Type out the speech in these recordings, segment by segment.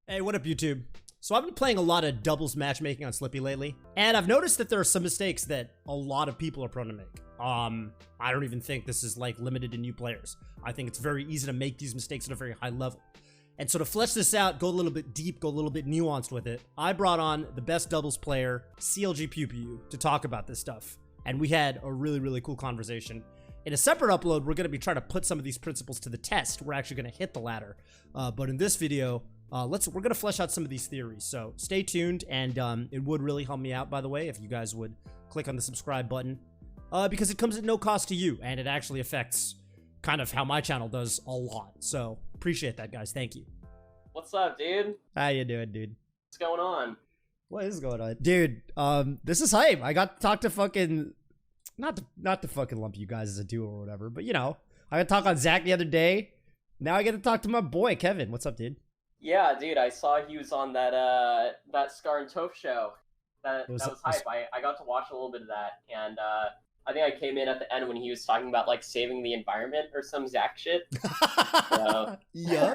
Hey, what up, YouTube? So I've been playing a lot of doubles matchmaking on Slippy lately, and I've noticed that there are some mistakes that a lot of people are prone to make. I don't even think this is like limited to new players. I think it's very easy to make these mistakes at a very high level. And so to flesh this out, go a little bit deep, go a little bit nuanced with it, I brought on the best doubles player, PEWFAT, to talk about this stuff. And we had a really, really cool conversation. In a separate upload, we're going to be trying to put some of these principles to the test. We're actually going to hit the ladder. But in this video, we're going to flesh out some of these theories. So stay tuned, and it would really help me out, by the way, if you guys would click on the subscribe button, because it comes at no cost to you, and it actually affects kind of how my channel does a lot. So appreciate that, guys. Thank you. What's up, dude? How you doing, dude? What's going on? What is going on? Dude, this is hype. I got to talk to fucking... Not to fucking lump you guys as a duo or whatever, but you know, I got to talk on Zach the other day. Now I get to talk to my boy, Kevin. What's up, dude? Yeah, dude, I saw he was on that that Scar and Toph show. That was hype. I got to watch a little bit of that, and I think I came in at the end when he was talking about like saving the environment or some Zach shit. So. Yeah.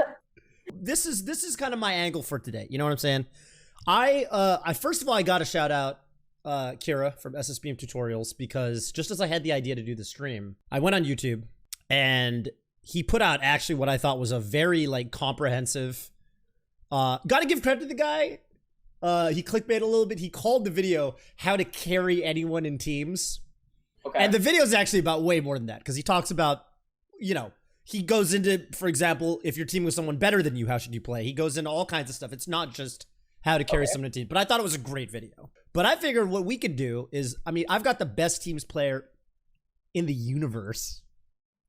This is kind of my angle for today. You know what I'm saying? I first of all, I got to shout out Kira from SSBM Tutorials, because just as I had the idea to do the stream, I went on YouTube and he put out actually what I thought was a very like comprehensive, gotta give credit to the guy. He clickbait a little bit. He called the video "How to Carry Anyone in Teams." Okay. And the video is actually about way more than that, because he talks about, you know, he goes into, for example, if you're teaming with someone better than you, how should you play? He goes into all kinds of stuff. It's not just how to carry someone in a team, but I thought it was a great video. But I figured what we could do is, I mean, I've got the best teams player in the universe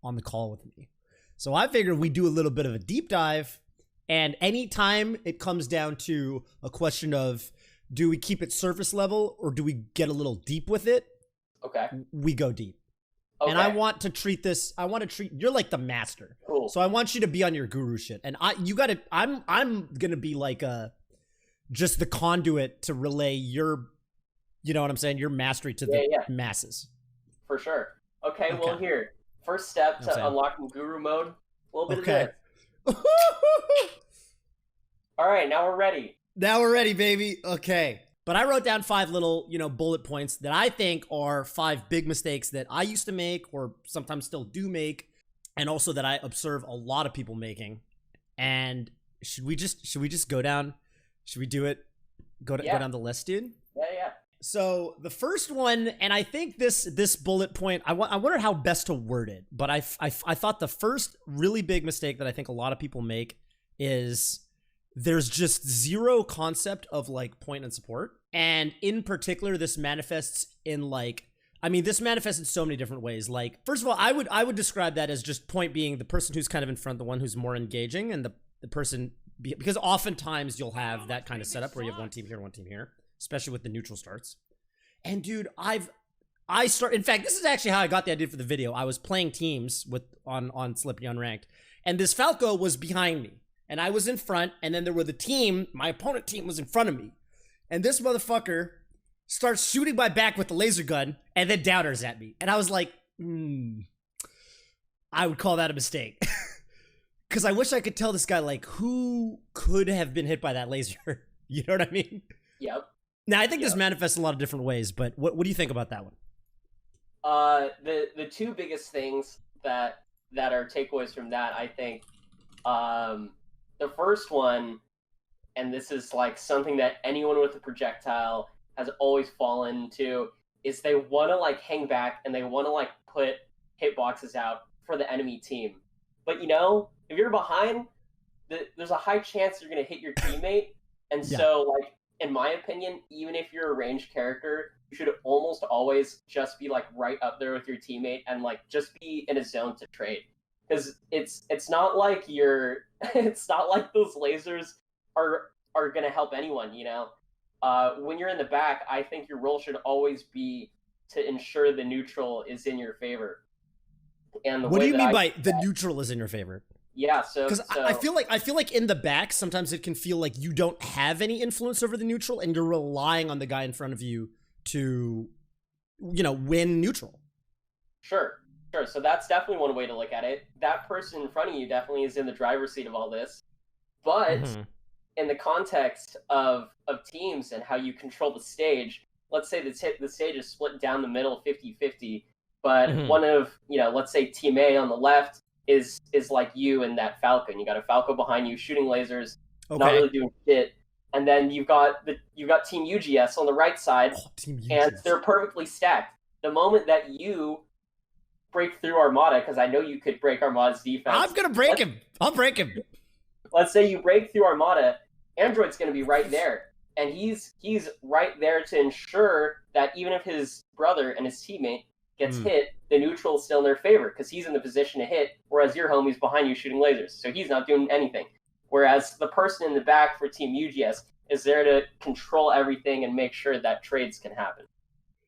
on the call with me. So I figured we do a little bit of a deep dive, and anytime it comes down to a question of, do we keep it surface level or do we get a little deep with it? Okay. We go deep. Okay. And I want to treat this, you're like the master. Cool. So I want you to be on your guru shit. And I'm going to be like just the conduit to relay your, you know what I'm saying, your mastery to the masses. For sure. Okay, well, here. First step to unlocking guru mode, a little bit of this. All right, now we're ready. Now we're ready, baby. Okay. But I wrote down 5 little, you know, bullet points that I think are 5 big mistakes that I used to make, or sometimes still do make, and also that I observe a lot of people making. And should we just go down? Should we do it? Go down the list, dude? Yeah. So the first one, and I think this bullet point, I wonder how best to word it, but I thought the first really big mistake that I think a lot of people make is there's just zero concept of like point and support. And in particular, this manifests in like, I mean, this manifests in so many different ways. Like, first of all, I would describe that as just point being the person who's kind of in front, the one who's more engaging, and the person, because oftentimes you'll have that kind of setup where you have one team here, one team here, especially with the neutral starts. And dude, in fact, this is actually how I got the idea for the video. I was playing teams on Slippy Unranked, and this Falco was behind me, and I was in front, and then there were my opponent team was in front of me, and this motherfucker starts shooting my back with the laser gun, and then downers at me, and I was like, I would call that a mistake. Because I wish I could tell this guy, like, who could have been hit by that laser. You know what I mean? Yep. Now, I think this manifests in a lot of different ways, but what do you think about that one? The 2 biggest things that are takeaways from that, I think, the first one, and this is like something that anyone with a projectile has always fallen into, is they want to like hang back and they want to like put hitboxes out for the enemy team. But you know, if you're behind, there's a high chance you're going to hit your teammate. And so, like, in my opinion, even if you're a ranged character, you should almost always just be, like, right up there with your teammate and, like, just be in a zone to trade. Because it's not like it's not like those lasers are going to help anyone, you know? When you're in the back, I think your role should always be to ensure the neutral is in your favor. And what do you mean by the neutral is in your favor? Yeah, so because I feel like in the back sometimes it can feel like you don't have any influence over the neutral, and you're relying on the guy in front of you to, you know, win neutral. Sure. So that's definitely one way to look at it. That person in front of you definitely is in the driver's seat of all this, but in the context of teams and how you control the stage, let's say the stage is split down the middle 50-50, but one of, let's say Team A on the left is like you and that Falcon. You got a Falco behind you shooting lasers, not really doing shit. And then you've got Team UGS on the right side, and they're perfectly stacked. The moment that you break through Armada, because I know you could break Armada's defense. I'm gonna break him. I'll break him. Let's say you break through Armada, Android's gonna be right there, and he's right there to ensure that even if his brother and his teammate gets hit, the neutral's still in their favor because he's in the position to hit, whereas your homie's behind you shooting lasers, so he's not doing anything. Whereas the person in the back for Team UGS is there to control everything and make sure that trades can happen.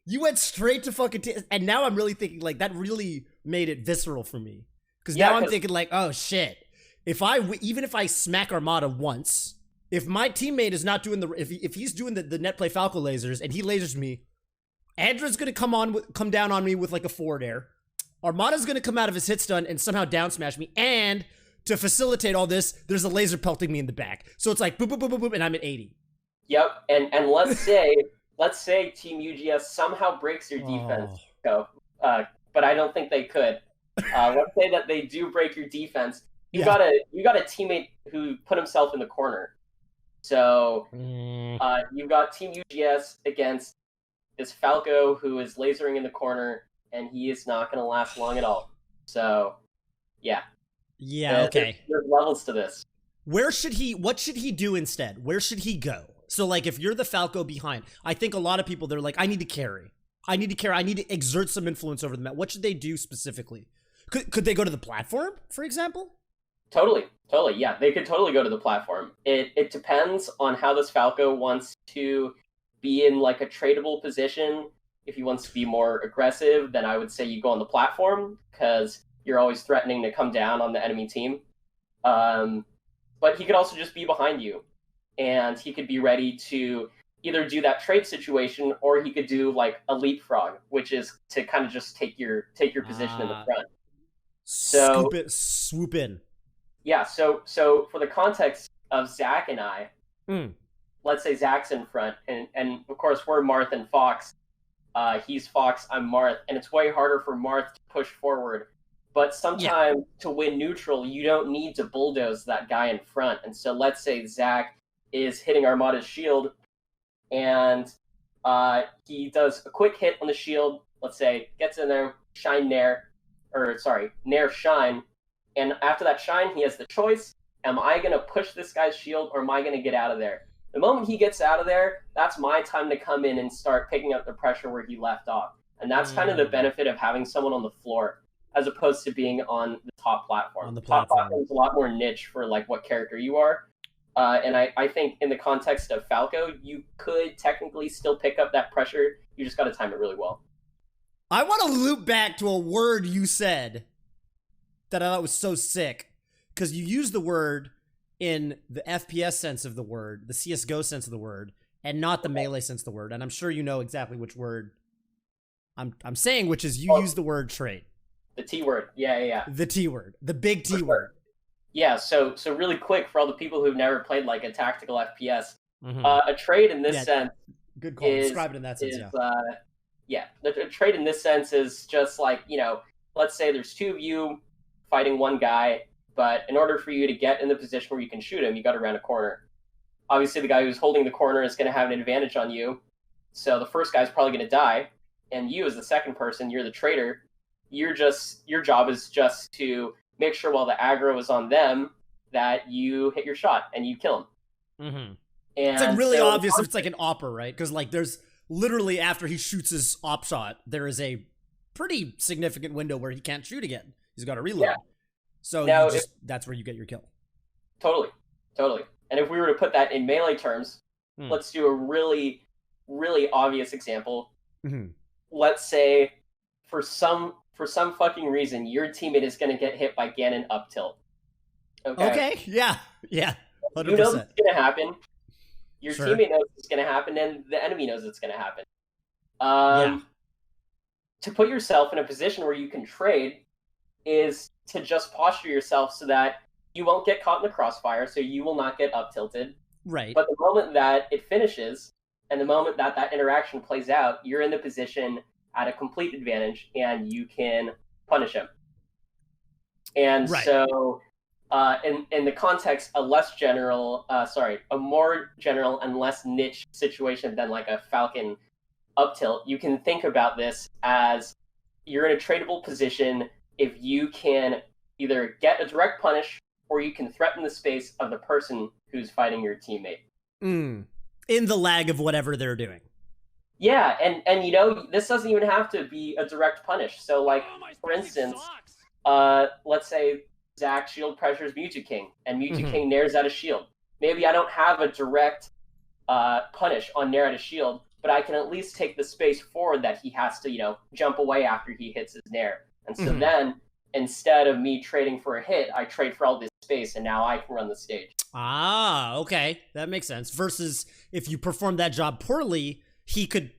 You went straight to fucking and now I'm really thinking, like, that really made it visceral for me. Because now I'm thinking, like, oh shit. Even if I smack Armada once, if my teammate is not doing if he's doing the net play Falco lasers and he lasers me, Andra's gonna come down on me with like a forward air. Armada's gonna come out of his hit stun and somehow down smash me, and to facilitate all this, there's a laser pelting me in the back. So it's like boop, boop, boop, boop, boop, and I'm at 80. Yep, and let's say Team UGS somehow breaks your defense, but I don't think they could. Let's say that they do break your defense. You got a teammate who put himself in the corner. So you've got Team UGS against this Falco who is lasering in the corner, and he is not going to last long at all. So, yeah. Yeah, okay. There's levels to this. What should he do instead? Where should he go? So, like, if you're the Falco behind, I think a lot of people, they're like, I need to carry. I need to exert some influence over the map. What should they do specifically? Could they go to the platform, for example? Totally, yeah. They could totally go to the platform. It depends on how this Falco wants to be in, like, a tradable position. If he wants to be more aggressive, then I would say you go on the platform, because you're always threatening to come down on the enemy team. But he could also just be behind you, and he could be ready to either do that trade situation, or he could do like a leapfrog, which is to kind of just take your position in the front. So swoop in. Yeah. So for the context of Zach and I, let's say Zach's in front, and of course we're Marth and Fox. He's Fox, I'm Marth, and it's way harder for Marth to push forward. But sometimes to win neutral, you don't need to bulldoze that guy in front. And so let's say Zach is hitting Armada's shield, and he does a quick hit on the shield, let's say, gets in there, Nair shine, and after that shine, he has the choice, am I going to push this guy's shield, or am I going to get out of there? The moment he gets out of there, that's my time to come in and start picking up the pressure where he left off. And that's kind of the benefit of having someone on the floor, as opposed to being on the top platform. On the top platform is a lot more niche for like what character you are. And I think in the context of Falco, you could technically still pick up that pressure. You just got to time it really well. I want to loop back to a word you said that I thought was so sick, because you used the word in the FPS sense of the word, the CSGO sense of the word, and not the melee sense of the word. And I'm sure you know exactly which word I'm saying, which is you use the word trade. The T word. Yeah. The T word. The big T word. Yeah, so really quick, for all the people who've never played like a tactical FPS, a trade in this sense. Good call. Describe it in that sense. A trade in this sense is just like, let's say there's two of you fighting one guy, but in order for you to get in the position where you can shoot him, you got to round a corner. Obviously, the guy who's holding the corner is going to have an advantage on you, so the first guy's probably going to die, and you as the second person, you're the trader. Your job is just to make sure while the aggro is on them that you hit your shot and you kill them. And it's like really obvious if it's like an opper, right? Because like there's literally, after he shoots his op shot, there is a pretty significant window where he can't shoot again. He's got to reload. Yeah. So now that's where you get your kill. Totally. And if we were to put that in melee terms, let's do a really, really obvious example. Let's say for some fucking reason, your teammate is going to get hit by Ganon up tilt. Okay. Yeah. 100%. You know it's going to happen. Your teammate knows it's going to happen, and the enemy knows it's going to happen. To put yourself in a position where you can trade is to just posture yourself so that you won't get caught in the crossfire, so you will not get up tilted. Right. But the moment that it finishes and the moment that that interaction plays out, you're in the position at a complete advantage and you can punish him. And Right. so, in the context, a more general and less niche situation than like a Falcon up tilt, you can think about this as you're in a tradable position if you can either get a direct punish or you can threaten the space of the person who's fighting your teammate. In the lag of whatever they're doing. Yeah, and you know, this doesn't even have to be a direct punish. So like, for instance, let's say Zach shield pressures Mewtwo King, and Mewtwo King nairs out a shield. Maybe I don't have a direct punish on nair out a shield, but I can at least take the space forward that he has to, you know, jump away after he hits his nair. And so then, instead of me trading for a hit, I trade for all this space, and now I can run the stage. Ah, okay. That makes sense. Versus if you perform that job poorly, he could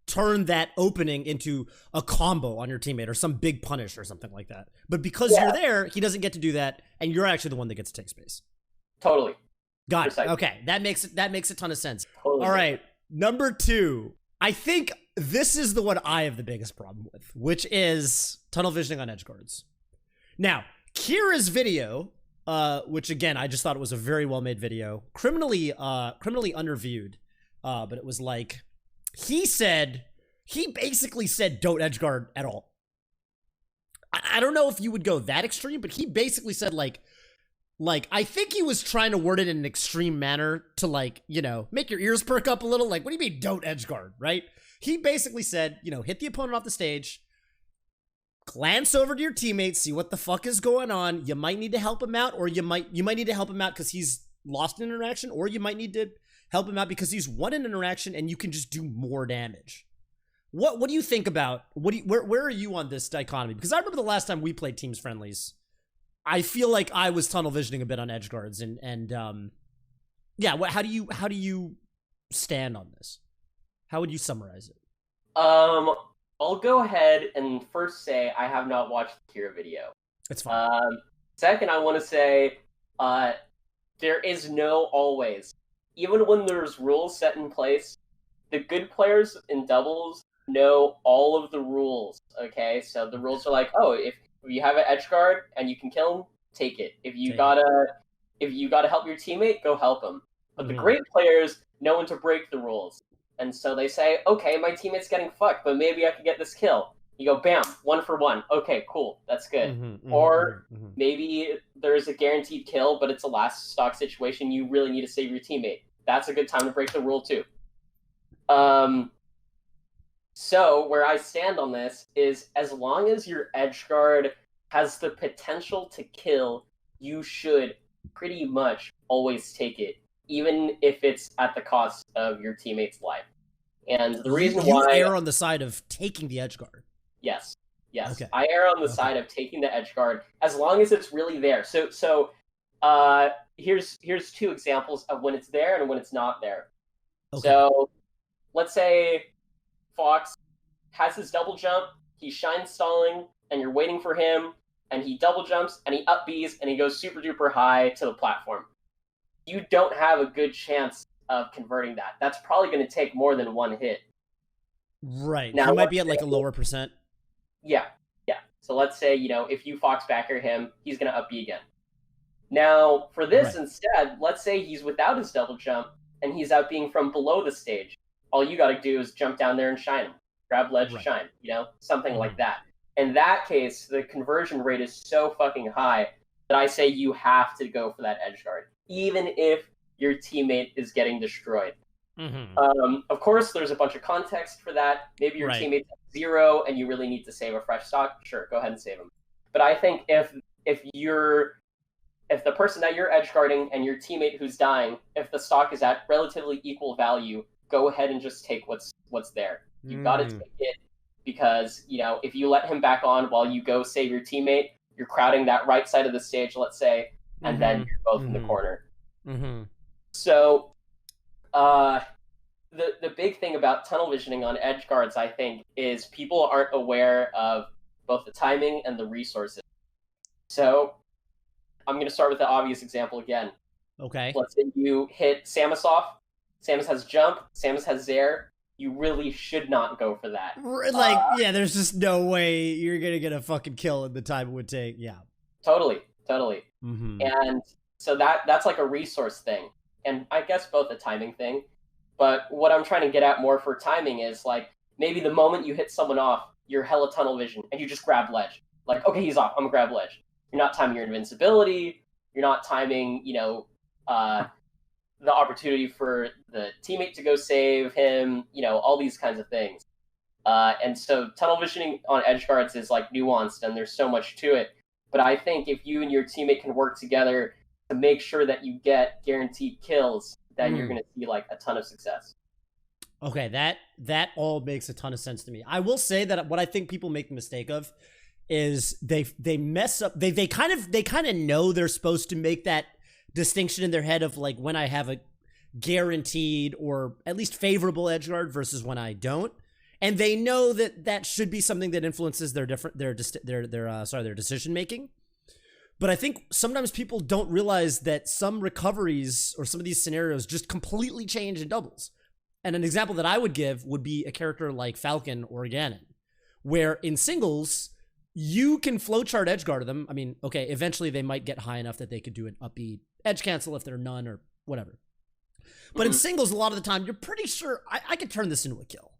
turn that opening into a combo on your teammate or some big punish or something like that. But because you're there, he doesn't get to do that, and you're actually the one that gets to take space. Totally. Got Precisely. it. Okay. That makes a ton of sense. Totally. All right. Number 2. I think this is the one I have the biggest problem with, which is tunnel visioning on edge guards. Now, Kira's video, which again, I just thought it was a very well-made video, criminally underviewed, but it was like, he basically said don't edge guard at all. I don't know if you would go that extreme, but he basically said like, I think he was trying to word it in an extreme manner to like, you know, make your ears perk up a little. Like, what do you mean don't edge guard, right? He basically said, you know, hit the opponent off the stage, glance over to your teammates, see what the fuck is going on. You might need to help him out, or you might need to help him out because he's lost an interaction, or you might need to help him out because he's won an interaction and you can just do more damage. What do you think about, where are you on this dichotomy? Because I remember the last time we played teams friendlies, I feel like I was tunnel visioning a bit on edge guards, and yeah, how do you stand on this? How would you summarize it? I'll go ahead and first say I have not watched the Kira video. It's fine. Second, I want to say there is no always. Even when there's rules set in place, the good players in doubles know all of the rules, okay? So the rules are like, oh, if you have an edge guard and you can kill him, take it. If you gotta help your teammate, go help him. But the great players know when to break the rules. And so they say, okay, my teammate's getting fucked, but maybe I could get this kill. You go, bam, 1 for 1. Okay, cool, that's good. Maybe there's a guaranteed kill, but it's a last stock situation. You really need to save your teammate. That's a good time to break the rule too. So where I stand on this is, as long as your edge guard has the potential to kill, you should pretty much always take it, even if it's at the cost of your teammate's life. And the reason why you err on the side of taking the edge guard. Yes. Okay. I err on the side of taking the edge guard as long as it's really there. So here's 2 examples of when it's there and when it's not there. Okay. So let's say Fox has his double jump, he's shine stalling, and you're waiting for him, and he double jumps, and he up Bs, and he goes super duper high to the platform. You don't have a good chance of converting that. That's probably going to take more than 1 hit. Right. Now, he might be at like a lower percent. Yeah. So let's say, you know, if you Fox backer him, he's going to up B again. Now, for this instead, let's say he's without his double jump, and he's out being from below the stage. All you got to do is jump down there and shine him. Grab ledge, shine, you know, something like that. In that case, the conversion rate is so fucking high that I say you have to go for that edge guard, even if your teammate is getting destroyed. Of course, there's a bunch of context for that. Maybe your teammate's at 0 and you really need to save a fresh stock. Sure, go ahead and save him. But I think if the person that you're edge guarding and your teammate who's dying, if the stock is at relatively equal value, go ahead and just take what's there. You got to take it, because, you know, if you let him back on while you go save your teammate, you're crowding that right side of the stage, let's say, and then you're both in the corner. So the big thing about tunnel visioning on edge guards, I think, is people aren't aware of both the timing and the resources. So I'm going to start with the obvious example again. Okay. Let's say you hit Samus off. Samus has jump. Samus has Zair. You really should not go for that. Like, yeah, there's just no way you're gonna get a fucking kill in the time it would take. Yeah. Totally, totally. Mm-hmm. And so that's like a resource thing, and I guess both a timing thing. But what I'm trying to get at more for timing is like maybe the moment you hit someone off, you're hella tunnel vision and you just grab ledge. Like, okay, he's off. I'm gonna grab ledge. You're not timing your invincibility. You're not timing, the opportunity for the teammate to go save him. All these kinds of things. And so tunnel visioning on edge guards is like nuanced, and there's so much to it. But I think if you and your teammate can work together to make sure that you get guaranteed kills, then you're going to see like a ton of success. Okay, that all makes a ton of sense to me. I will say that what I think people make the mistake of is they mess up. They kind of know they're supposed to make that distinction in their head of like when I have a guaranteed or at least favorable edge guard versus when I don't. And they know that should be something that influences their decision making. But I think sometimes people don't realize that some recoveries or some of these scenarios just completely change in doubles. And an example that I would give would be a character like Falcon or Ganon, where in singles, you can flowchart edgeguard them. I mean, okay, eventually they might get high enough that they could do an upbeat edge cancel if they're none or whatever. But in singles, a lot of the time, you're pretty sure I could turn this into a kill.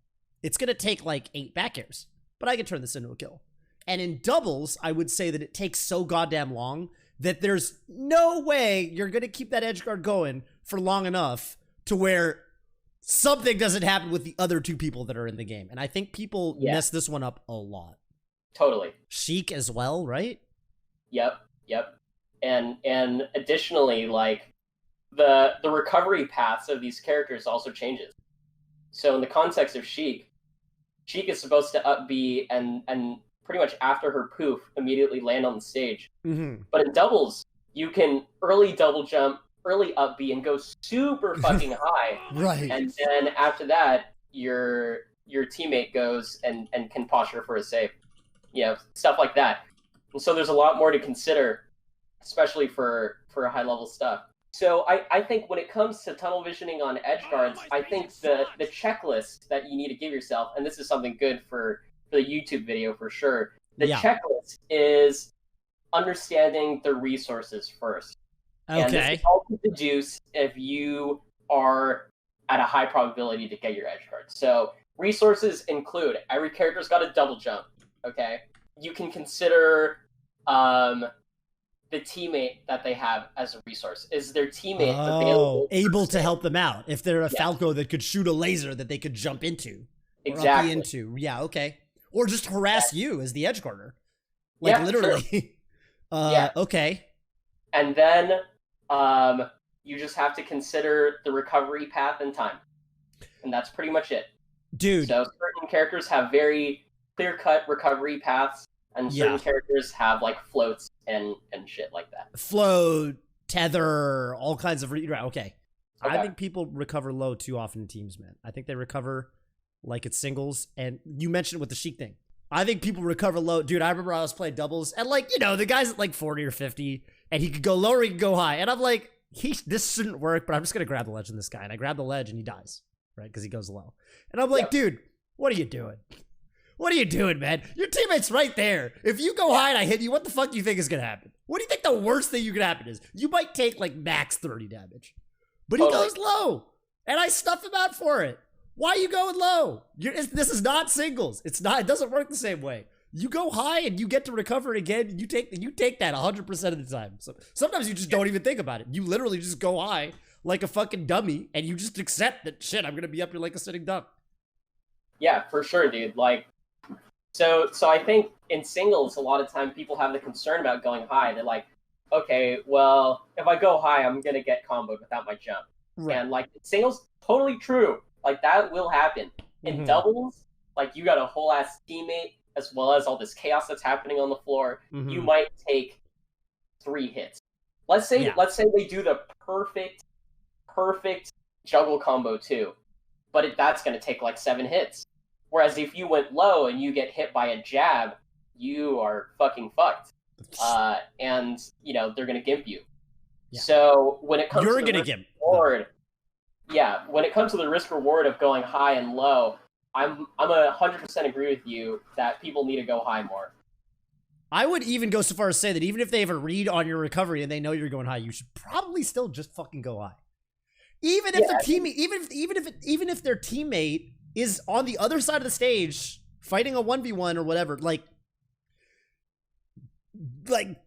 It's going to take like 8 back airs, but I could turn this into a kill. And in doubles, I would say that it takes so goddamn long that there's no way you're going to keep that edge guard going for long enough to where something doesn't happen with the other 2 people that are in the game. And I think people mess this one up a lot. Totally. Sheik as well, right? Yep. And additionally, like the recovery paths of these characters also changes. So in the context of Sheik is supposed to up B and pretty much after her poof immediately land on the stage. Mm-hmm. But in doubles, you can early double jump, early up B, and go super fucking high. Right. And then after that, your teammate goes and can posture for a save. Stuff like that. And so there's a lot more to consider, especially for high level stuff. So I think when it comes to tunnel visioning on edge guards, I think the checklist that you need to give yourself, and this is something good for the YouTube video for sure, the checklist is understanding the resources first. Okay. And this is all to deduce if you are at a high probability to get your edge guard. So resources include every character's got a double jump. Okay. You can consider the teammate that they have as a resource. Is their teammate able to help them out? If they're a Falco that could shoot a laser that they could jump into. Exactly. Or up into. Yeah, okay. Or just harass you as the edge guarder. Like literally. Okay. And then you just have to consider the recovery path and time. And that's pretty much it. Dude. So certain characters have very clear-cut recovery paths, and certain characters have like floats and shit like that. Float, tether, all kinds of okay. I think people recover low too often in teams, man. I think they recover like it's singles, and you mentioned it with the Sheik thing. I think people recover low. Dude, I remember I was playing doubles, and like, the guy's at like 40 or 50, and he could go low or he could go high. And I'm like, this shouldn't work, but I'm just going to grab the ledge on this guy. And I grab the ledge, and he dies, right? Because he goes low. And I'm like, dude, what are you doing? What are you doing, man? Your teammate's right there. If you go high and I hit you, what the fuck do you think is going to happen? What do you think the worst thing you could happen is? You might take like max 30 damage. But he goes low, and I stuff him out for it. Why are you going low? This is not singles. It doesn't work the same way. You go high and you get to recover it again. You take that 100% of the time. So sometimes you just don't even think about it. You literally just go high like a fucking dummy, and you just accept that shit. I'm gonna be up here like a sitting duck. Yeah, for sure, dude. Like, so I think in singles, a lot of time people have the concern about going high. They're like, okay, well, if I go high, I'm gonna get comboed without my jump. Right. And like singles, totally true. Like that will happen. In doubles, like you got a whole ass teammate as well as all this chaos that's happening on the floor. You might take 3 hits. Let's say they do the perfect juggle combo too, but that's gonna take like 7 hits. Whereas if you went low and you get hit by a jab, you are fucking fucked. And they're gonna gimp you. Yeah. So when it comes You're to the gonna risk get reward, yeah, when it comes to the risk reward of going high and low, I'm 100% agree with you that people need to go high more. I would even go so far as say that even if they have a read on your recovery and they know you're going high, you should probably still just fucking go high. Even if the team, even if their teammate is on the other side of the stage fighting a 1v1 or whatever, like,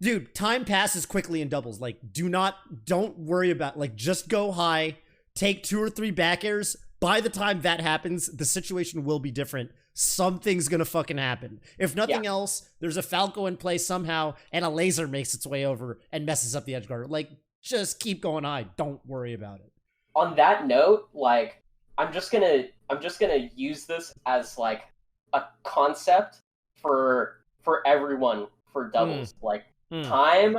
dude, time passes quickly in doubles. Like, don't worry about, like, just go high, take 2 or 3 back airs. By the time that happens, the situation will be different. Something's gonna fucking happen. If nothing else, there's a Falco in play somehow, and a laser makes its way over and messes up the edge guard. Like, just keep going high. Don't worry about it. On that note, like, I'm just gonna use this as like a concept for everyone for doubles. Like, time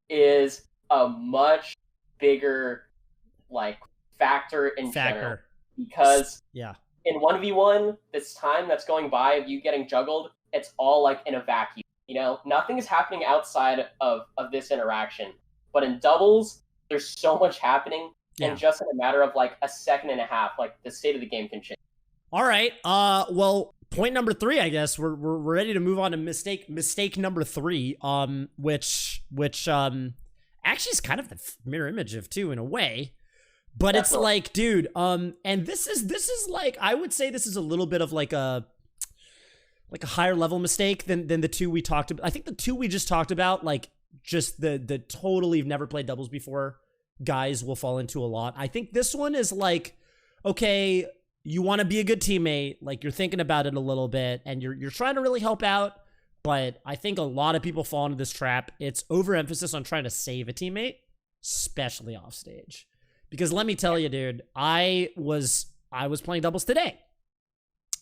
is a much bigger like factor in general, because in 1v1, this time that's going by of you getting juggled, it's all like in a vacuum. You know, nothing is happening outside of this interaction. But in doubles, there's so much happening, and just in a matter of like a second and a half, like the state of the game can change. All right. Well, point number 3, I guess we're ready to move on to mistake number 3. Which actually is kind of the mirror image of 2 in a way. But it's like, dude, and this is like, I would say this is a little bit of like a higher level mistake than the 2 we talked about. I think the 2 we just talked about, like, just the totally never played doubles before guys will fall into a lot. I think this one is like, okay, you want to be a good teammate, like, you're thinking about it a little bit, and you're trying to really help out, but I think a lot of people fall into this trap. It's overemphasis on trying to save a teammate, especially off stage. Because let me tell you, dude, I was playing doubles today.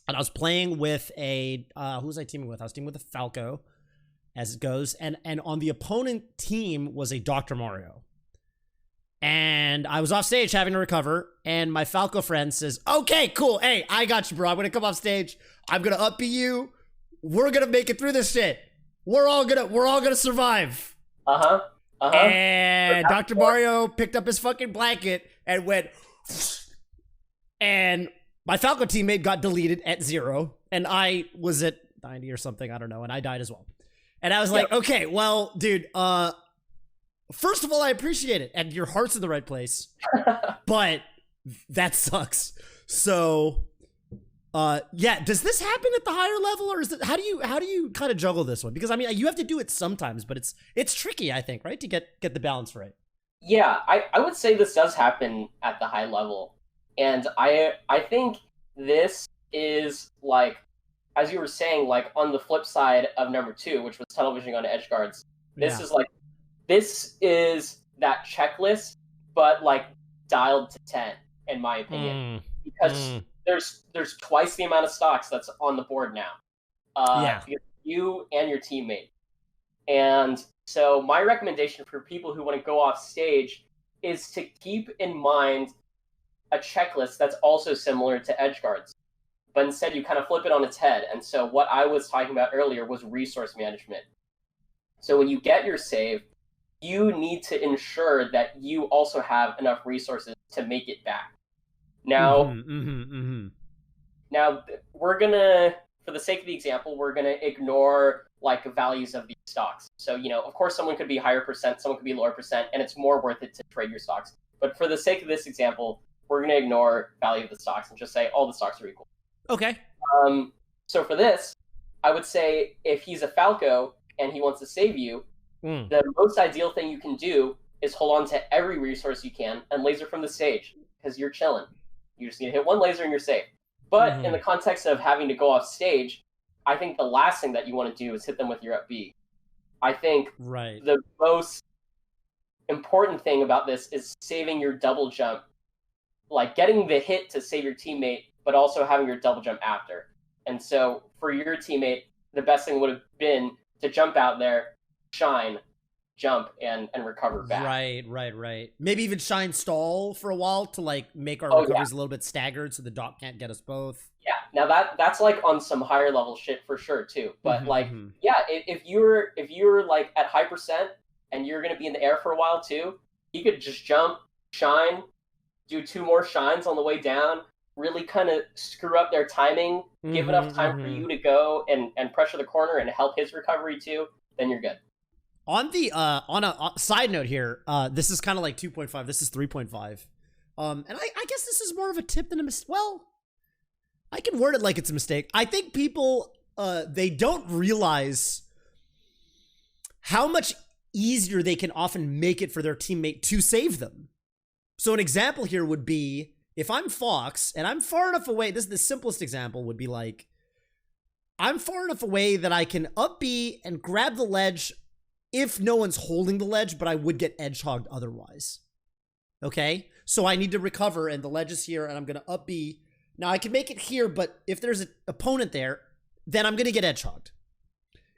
And I was playing with a, who was I teaming with? I was teaming with a Falco, as it goes. And on the opponent team was a Dr. Mario. And I was off stage having to recover. And my Falco friend says, okay, cool. Hey, I got you, bro. I'm going to come off stage. I'm going to up-B you. We're going to make it through this shit. We're all going to survive. And Dr. Mario picked up his fucking blanket and went, and my Falco teammate got deleted at 0, and I was at 90 or something, I don't know, and I died as well. And I was like, okay, well, dude, first of all, I appreciate it, and your heart's in the right place, but that sucks. So, yeah, does this happen at the higher level, or is it, how do you kind of juggle this one? Because I mean, you have to do it sometimes, but it's tricky, I think, right, to get the balance right. Yeah, I would say this does happen at the high level, and I think this is, like, as you were saying, like, on the flip side of number 2, which was tunnel visioning on edge guards. This is that checklist, but like dialed to 10, in my opinion, because there's twice the amount of stocks that's on the board now. You and your teammate. And so my recommendation for people who want to go off stage is to keep in mind a checklist that's also similar to edge guards, but instead you kind of flip it on its head. And so what I was talking about earlier was resource management. So when you get your save, you need to ensure that you also have enough resources to make it back. Now, now we're gonna, for the sake of the example, we're gonna ignore like values of these stocks. So, you know, of course, someone could be higher percent, someone could be lower percent, and it's more worth it to trade your stocks. But for the sake of this example, we're gonna ignore value of the stocks and just say all the stocks are equal. Okay. So for this, I would say if he's a Falco and he wants to save you, the most ideal thing you can do is hold on to every resource you can and laser from the stage, because you're chilling. You just need to hit one laser and you're safe. But in the context of having to go off stage, I think the last thing that you want to do is hit them with your up-B. I think the most important thing about this is saving your double jump, like getting the hit to save your teammate, but also having your double jump after. And so for your teammate, the best thing would have been to jump out there, shine, jump, and recover back. Right. Maybe even shine stall for a while to like make our recoveries a little bit staggered so the doc can't get us both. Yeah, now that's like on some higher level shit for sure too. But if you're like at high percent and you're gonna be in the air for a while too, he could just jump, shine, do 2 more shines on the way down, really kind of screw up their timing, give enough time for you to go and pressure the corner and help his recovery too, then you're good. On the on a side note here, this is kind of like 2.5. This is 3.5. And I guess this is more of a tip than a mistake. Well, I can word it like it's a mistake. I think people they don't realize how much easier they can often make it for their teammate to save them. So an example here would be, if I'm Fox and I'm far enough away, this is the simplest example, would be like, I'm far enough away that I can up B and grab the ledge if no one's holding the ledge, but I would get edge hogged otherwise. Okay? So I need to recover and the ledge is here and I'm going to up B. Now I can make it here, but if there's an opponent there, then I'm going to get edge hogged.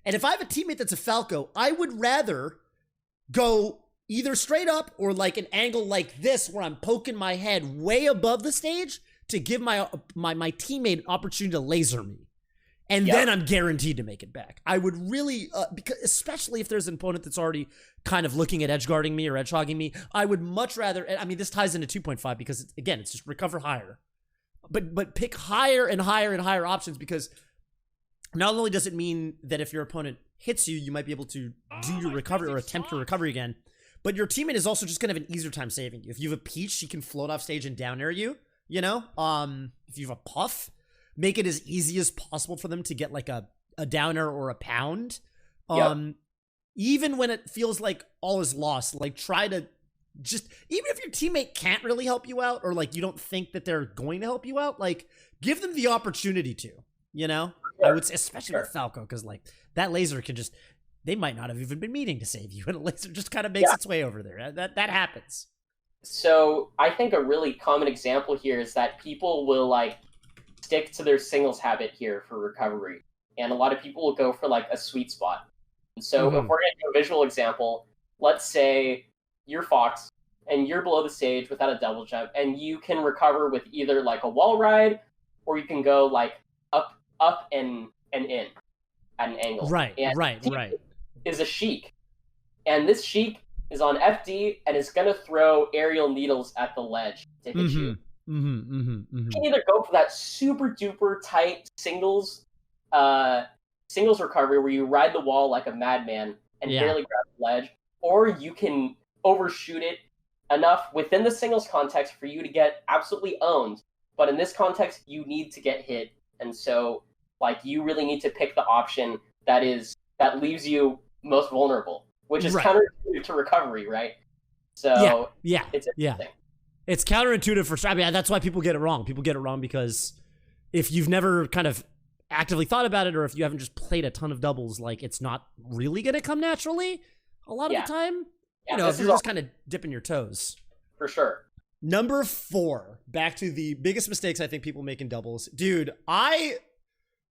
And if I have a teammate that's a Falco, I would rather go either straight up or like an angle like this where I'm poking my head way above the stage to give my teammate an opportunity to laser me. And then I'm guaranteed to make it back. I would really, because especially if there's an opponent that's already kind of looking at edge guarding me or edge hogging me, I would much rather, I mean, this ties into 2.5 because, again, it's just recover higher. But pick higher and higher and higher options, because not only does it mean that if your opponent hits you, you might be able to do your recovery or attempt your recovery again, but your teammate is also just going to have an easier time saving you. If you have a Peach, she can float off stage and down air you, you know? If you have a Puff, make it as easy as possible for them to get like a downer or a pound. Even when it feels like all is lost, like try to just, even if your teammate can't really help you out, or like you don't think that they're going to help you out, like give them the opportunity to, you know? Sure. I would say, especially with Falco, because like that laser can just, they might not have even been meaning to save you, and a laser just kind of makes its way over there. That happens. So I think a really common example here is that people will like stick to their singles habit here for recovery. And a lot of people will go for like a sweet spot. And so if we're going to do a visual example, let's say you're Fox and you're below the stage without a double jump, and you can recover with either like a wall ride, or you can go like up and in at an angle. Right. Is a Sheik. And this Sheik is on FD and is going to throw aerial needles at the ledge to hit you. You can either go for that super duper tight singles recovery where you ride the wall like a madman and barely grab the ledge, or you can overshoot it enough within the singles context for you to get absolutely owned. But in this context, you need to get hit, and so like you really need to pick the option that leaves you most vulnerable, which is counterintuitive to recovery, right? So it's interesting. It's counterintuitive for sure. I mean, that's why people get it wrong. People get it wrong because if you've never kind of actively thought about it, or if you haven't just played a ton of doubles, like it's not really going to come naturally a lot of the time. You know, if you're just kind of dipping your toes. For sure. Number 4, back to the biggest mistakes I think people make in doubles. Dude, I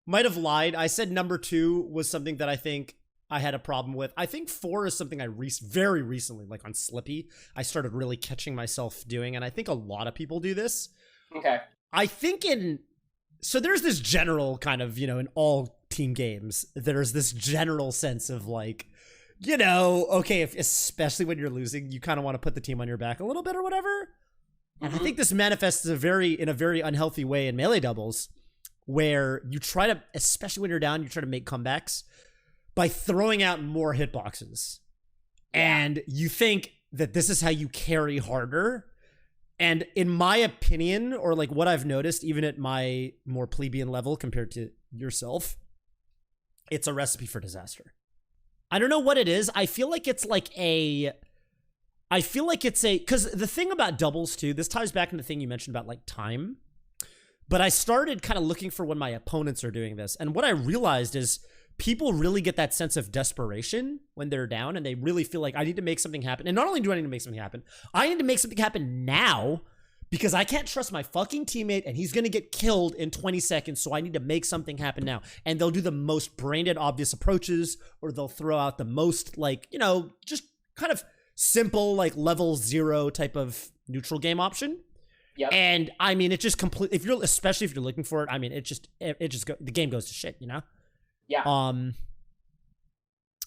might have lied. I said number 2 was something that I think I had a problem with. I think 4 is something I very recently, like on Slippy, I started really catching myself doing, and I think a lot of people do this. Okay. I think so there's this general kind of, you know, in all team games, there's this general sense of like, you know, okay, especially when you're losing, you kind of want to put the team on your back a little bit or whatever. And I think this manifests in a very unhealthy way in melee doubles, where you try to, especially when you're down, you try to make comebacks by throwing out more hitboxes. And you think that this is how you carry harder. And in my opinion, or like what I've noticed, even at my more plebeian level compared to yourself, it's a recipe for disaster. I don't know what it is. I feel like it's because the thing about doubles too, this ties back into the thing you mentioned about like time, but I started kind of looking for when my opponents are doing this. And what I realized is people really get that sense of desperation when they're down, and they really feel like I need to make something happen. And not only do I need to make something happen, I need to make something happen now because I can't trust my fucking teammate and he's going to get killed in 20 seconds. So I need to make something happen now. And they'll do the most brain dead obvious approaches, or they'll throw out the most like, you know, just kind of simple, like level 0 type of neutral game option. Yep. And I mean, it just completely, especially if you're looking for it, I mean, the game goes to shit, you know? Yeah.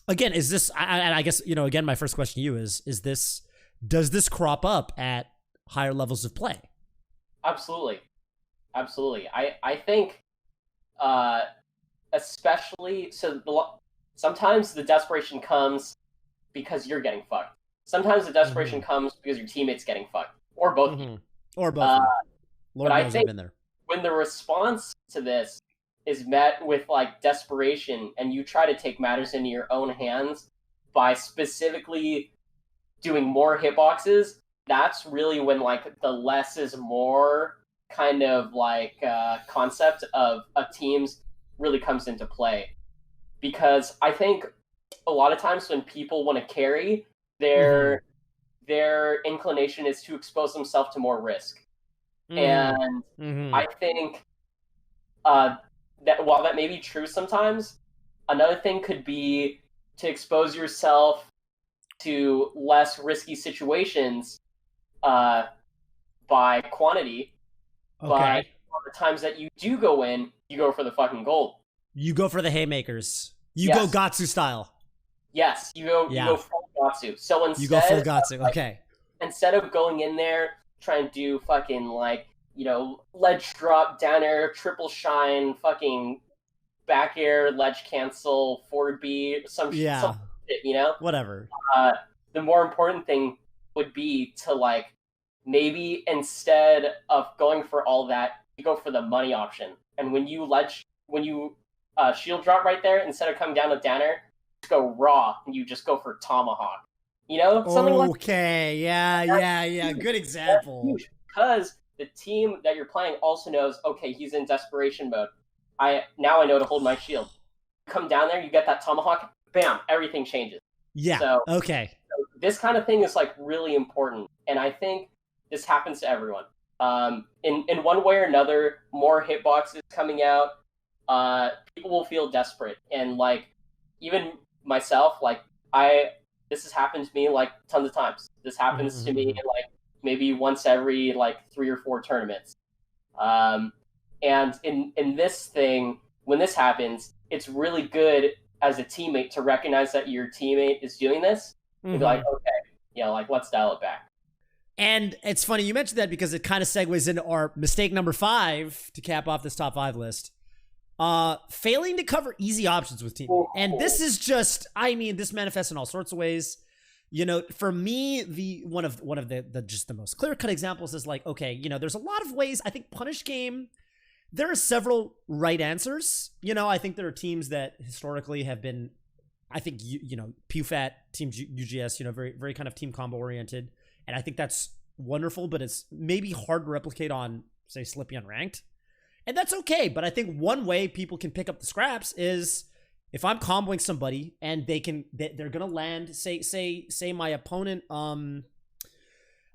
Again, is this, I guess, you know, again, my first question to you is this Does this crop up at higher levels of play? Absolutely. Absolutely. I think, especially, sometimes the desperation comes because you're getting fucked. Sometimes the desperation comes because your teammate's getting fucked, or both of you. Or both of you. Lord But I knows think I've been there. when the response to this is met with like desperation, and you try to take matters into your own hands by specifically doing more hitboxes, that's really when like the less is more kind of like concept of teams really comes into play. Because I think a lot of times when people want to carry, their inclination is to expose themselves to more risk. And I think that while that may be true sometimes, another thing could be to expose yourself to less risky situations by quantity. Okay. But on the times that you do go in, you go for the fucking gold. You go for the haymakers. You Yes. go Gatsu style. Yes, you go full Gatsu. So instead, You go full Gatsu. Okay. Instead of going in there trying to do fucking like, ledge drop, down air, triple shine, fucking back air, ledge cancel, forward B, some shit, Whatever. The more important thing would be to like maybe instead of going for all that, you go for the money option. And when you shield drop right there, instead of coming down with down air, just go raw and you just go for tomahawk. Something like. Okay, yeah. Good example. Because the team that you're playing also knows, okay, he's in desperation mode. Now I know to hold my shield. Come down there, you get that tomahawk, bam, everything changes. Yeah. So, okay. So this kind of thing is like really important, and I think this happens to everyone. In one way or another, more hitboxes coming out, people will feel desperate, and like even myself, like this has happened to me like tons of times. This happens to me like maybe once every like 3 or 4 tournaments. And in this thing, when this happens, it's really good as a teammate to recognize that your teammate is doing this. And be like, okay, like let's dial it back. And it's funny you mentioned that because it kind of segues into our mistake number 5 to cap off this top 5 list. Failing to cover easy options with teammates. And this is just, this manifests in all sorts of ways. For me, the one of the just the most clear-cut examples is like, okay, there's a lot of ways. I think Punish Game, there are several right answers. I think there are teams that historically have been, I think, PEWFAT, Teams UGS, very, very kind of team combo oriented. And I think that's wonderful, but it's maybe hard to replicate on, say, Slippy Unranked. And that's okay. But I think one way people can pick up the scraps is if I'm comboing somebody and they're going to land, say my opponent, I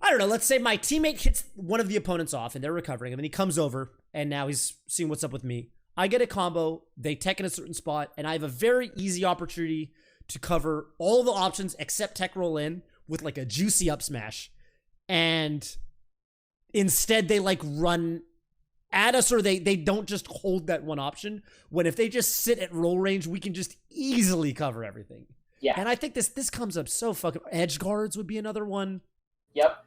don't know, let's say my teammate hits one of the opponents off and they're recovering, and then he comes over and now he's seeing what's up with me. I get a combo, they tech in a certain spot, and I have a very easy opportunity to cover all the options except tech roll in with like a juicy up smash. And instead they like run at us, or they don't just hold that one option, when if they just sit at roll range, we can just easily cover everything. Yeah. And I think this comes up so fucking. Edge guards would be another one. Yep.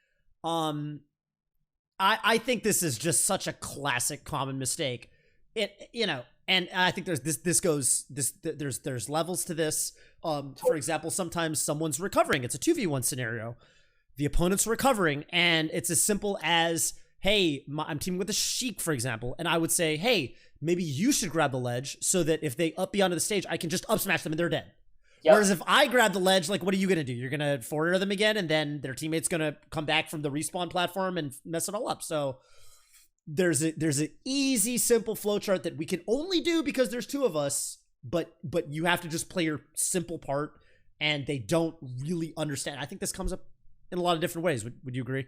I think this is just such a classic common mistake. And I think there's levels to this. For example, sometimes someone's recovering. It's a 2v1 scenario. The opponent's recovering, and it's as simple as, hey, I'm teaming with a Sheik, for example, and I would say, hey, maybe you should grab the ledge so that if they up beyond the stage, I can just up smash them and they're dead. Yep. Whereas if I grab the ledge, like, what are you going to do? You're going to forwarder them again, and then their teammate's going to come back from the respawn platform and mess it all up. So there's an easy, simple flowchart that we can only do because there's 2 of us, but you have to just play your simple part, and they don't really understand. I think this comes up in a lot of different ways. Would you agree?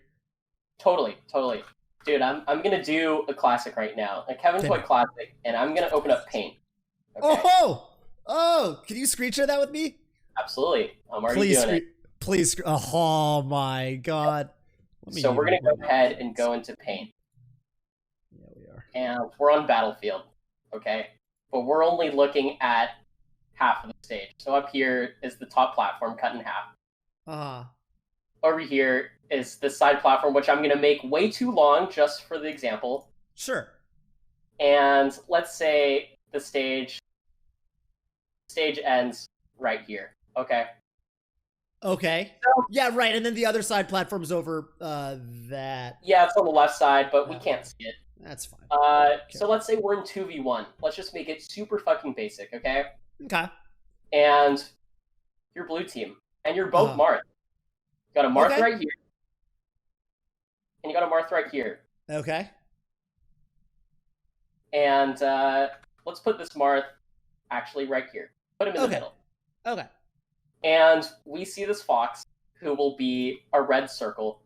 Totally. Dude, I'm going to do a classic right now, a Kevin Toy classic, and I'm going to open up Paint. Okay? Oh, can you screen share that with me? Absolutely. I'm already doing it. Please. Oh my God. So we're going to go ahead and go into Paint. Yeah, we are. And we're on Battlefield, okay? But we're only looking at half of the stage. So up here is the top platform cut in half. over here is the side platform, which I'm going to make way too long just for the example. Sure. And let's say the stage ends right here. Okay. Okay. Yeah, right. And then the other side platform's over that. Yeah, it's on the left side, but we can't see it. That's fine. So let's say we're in 2v1. Let's just make it super fucking basic, okay? Okay. And you're blue team, and you're both Marth. You got a Marth right here, and you got a Marth right here. Okay. And let's put this Marth actually right here. Put him in the middle. Okay. And we see this Fox, who will be a red circle,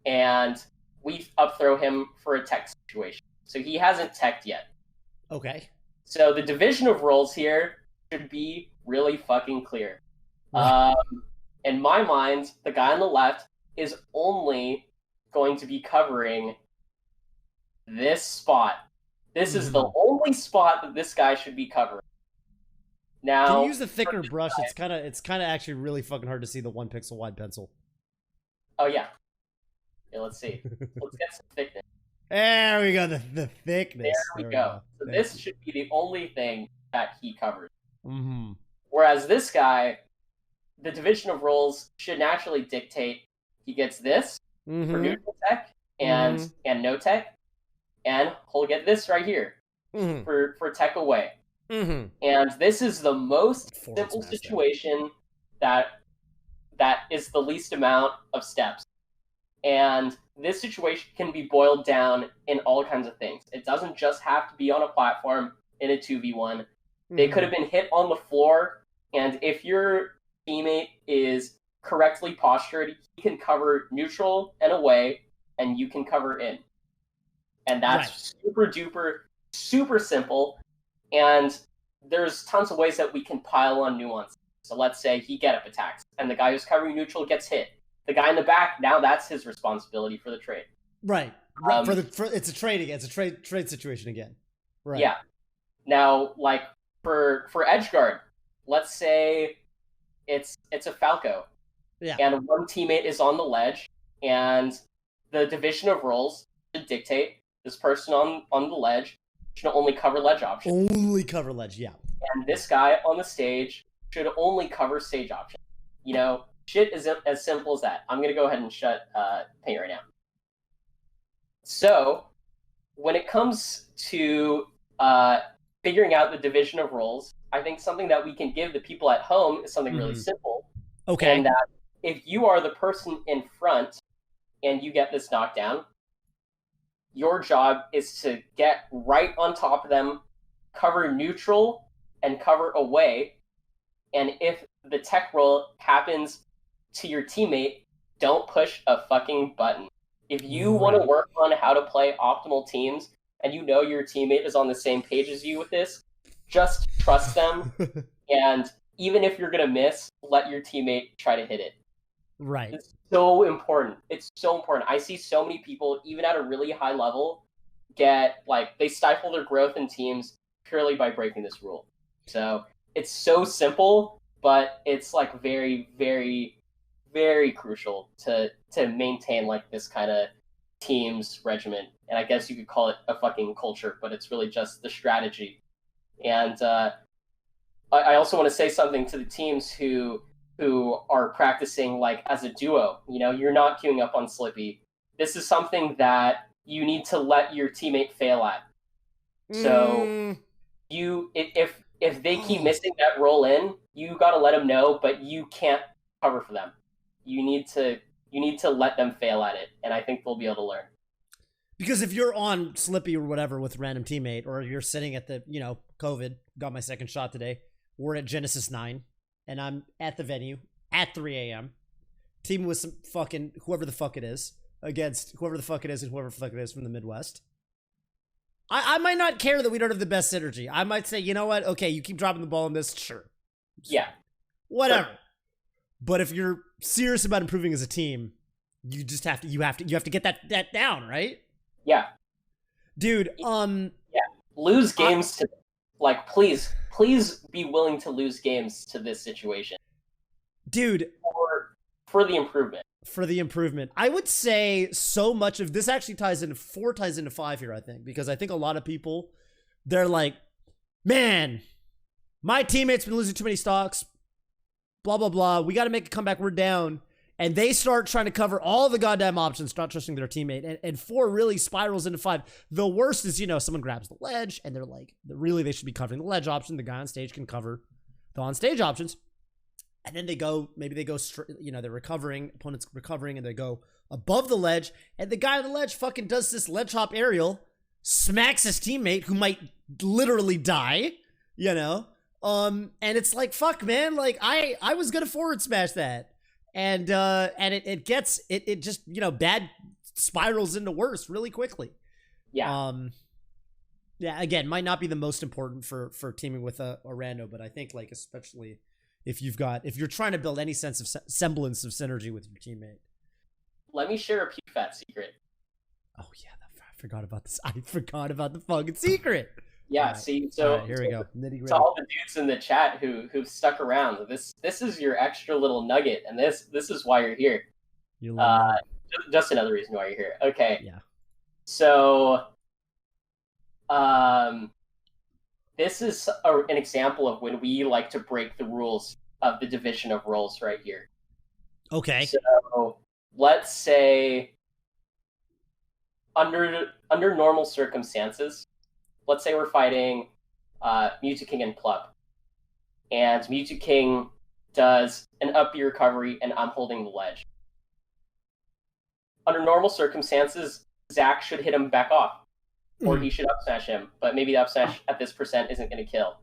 and we upthrow him for a tech situation. So he hasn't teched yet. Okay. So the division of roles here should be really fucking clear. In my mind, the guy on the left is only going to be covering this spot. This is the only spot that this guy should be covering. Now, can you use a thicker brush? It's kind of actually really fucking hard to see the 1 pixel wide pencil. Oh yeah. Okay, let's see. Let's get some thickness. There we go. The thickness. There we go. So this should be the only thing that he covers. Mm-hmm. Whereas this guy, the division of roles should naturally dictate he gets this for neutral tech and no tech, and he'll get this right here for tech away. And this is the most simple situation that is the least amount of steps. And this situation can be boiled down in all kinds of things. It doesn't just have to be on a platform in a 2v1. They could have been hit on the floor, and if your teammate is correctly postured, he can cover neutral and away, and you can cover in. And that's super duper, super simple. And there's tons of ways that we can pile on nuance. So let's say he get up attacks, and the guy who's covering neutral gets hit. The guy in the back, now that's his responsibility for the trade. Right. It's a trade again. It's a trade situation again. Right. Yeah. Now, like for Edgeguard, let's say it's a Falco. Yeah. And one teammate is on the ledge, and the division of roles should dictate this person on the ledge should only cover ledge options. Only cover ledge, yeah. And this guy on the stage should only cover stage options. You know, shit is as simple as that. I'm going to go ahead and shut Paint right now. So, when it comes to figuring out the division of roles, I think something that we can give the people at home is something really simple. Okay. And that if you are the person in front and you get this knockdown, your job is to get right on top of them, cover neutral, and cover away. And if the tech roll happens to your teammate, don't push a fucking button. If you want to work on how to play optimal teams, and you know your teammate is on the same page as you with this, just trust them. And even if you're going to miss, let your teammate try to hit it. Right. It's so important. It's so important. I see so many people, even at a really high level, they stifle their growth in teams purely by breaking this rule. So it's so simple, but it's like very, very, very crucial to maintain like this kind of teams regiment. And I guess you could call it a fucking culture, but it's really just the strategy. And I also want to say something to the teams who are practicing like as a duo. You know, you're not queuing up on Slippy. This is something that you need to let your teammate fail at. So if they keep missing that roll in, you got to let them know, but you can't cover for them. You need to let them fail at it, and I think they'll be able to learn. Because if you're on Slippy or whatever with a random teammate, or you're sitting at the, COVID, got my second shot today, we're at Genesis 9, and I'm at the venue at 3 a.m., teaming with some fucking whoever the fuck it is, against whoever the fuck it is and whoever the fuck it is from the Midwest. I might not care that we don't have the best synergy. I might say, you know what? Okay, you keep dropping the ball in this, sure. Yeah. Whatever. But if you're serious about improving as a team, you just have to get that down, right? Yeah. Dude, yeah. Lose games to please be willing to lose games to this situation. Dude, for the improvement. For the improvement. I would say so much of this actually ties into 5 here, I think, because I think a lot of people, they're like, man, my teammate's been losing too many stocks, blah, blah, blah. We got to make a comeback. We're down. And they start trying to cover all the goddamn options, not trusting their teammate. And 4 really spirals into 5. The worst is, someone grabs the ledge and they're like, really, they should be covering the ledge option. The guy on stage can cover the on-stage options. And then maybe they go straight, they're recovering, opponent's recovering, and they go above the ledge. And the guy on the ledge fucking does this ledge hop aerial, smacks his teammate who might literally die, And it's like, fuck, man, like I was gonna forward smash that. And it just, bad spirals into worse really quickly. Yeah. Yeah, again, might not be the most important for teaming with a rando, but I think like, especially if you're trying to build any sense of semblance of synergy with your teammate. Let me share a PEWFAT secret. Oh yeah, I forgot about this. I forgot about the fucking secret. Yeah, right. see, so here we go. To all the dudes in the chat who've stuck around, this is your extra little nugget, and this is why you're here. Just another reason why you're here. Okay. Yeah. So, this is an example of when we like to break the rules of the division of roles right here. Okay. So let's say under normal circumstances, let's say we're fighting Mewtwo and Plup, and Mewtwo does an up B recovery, and I'm holding the ledge. Under normal circumstances, Zach should hit him back off, or he should up smash him, but maybe the up smash at this percent isn't going to kill.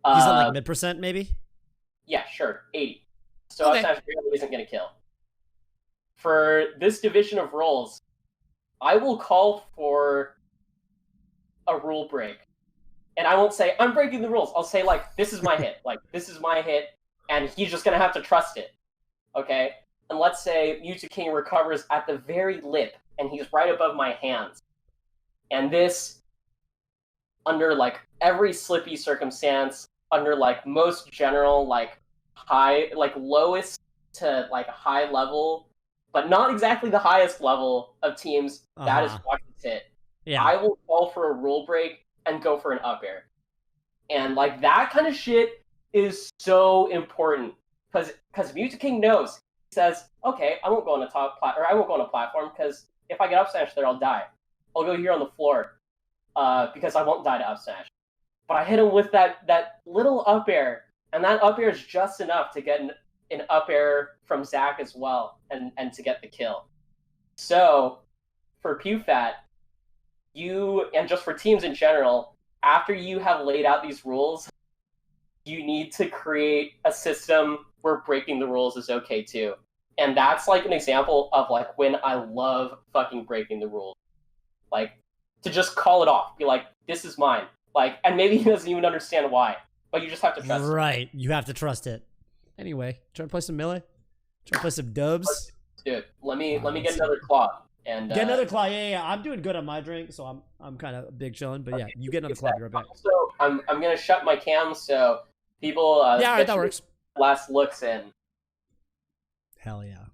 He's at like mid-percent, maybe? Yeah, sure, 80. So okay. Up smash really isn't going to kill. For this division of roles, I will call for a rule break. And I won't say, I'm breaking the rules. I'll say, like, this is my hit. Like, this is my hit, and he's just going to have to trust it. Okay? And let's say Mewtwo recovers at the very lip, and he's right above my hands. And this, under, like, every slippy circumstance, under, like, most general, like, high, like, lowest to, like, high level, but not exactly the highest level of teams, that is Rocket's hit. Yeah. I will call for a rule break and go for an up air. And, like, that kind of shit is so important. Because Mewtwo knows. He says, okay, I won't go on I won't go on a platform, because if I get up smash there, I'll die. I'll go here on the floor, because I won't die to up smash. But I hit him with that little up air, and that up air is just enough to get an up air from Zach as well, and to get the kill. So, for PEWFAT, and just for teams in general, after you have laid out these rules, you need to create a system where breaking the rules is okay too. And that's like an example of like when I love fucking breaking the rules. Like, to just call it off. Be like, this is mine. Like, and maybe he doesn't even understand why, but you just have to trust it. Right, you have to trust it. Anyway, trying to play some melee? Trying to play some dubs? Dude, let me get another claw. And get another claw. Yeah. I'm doing good on my drink, so I'm kind of big chilling. But yeah, you get another claw. You're right back. So I'm gonna shut my cam so people yeah, all right, that works. Last looks in. Hell yeah.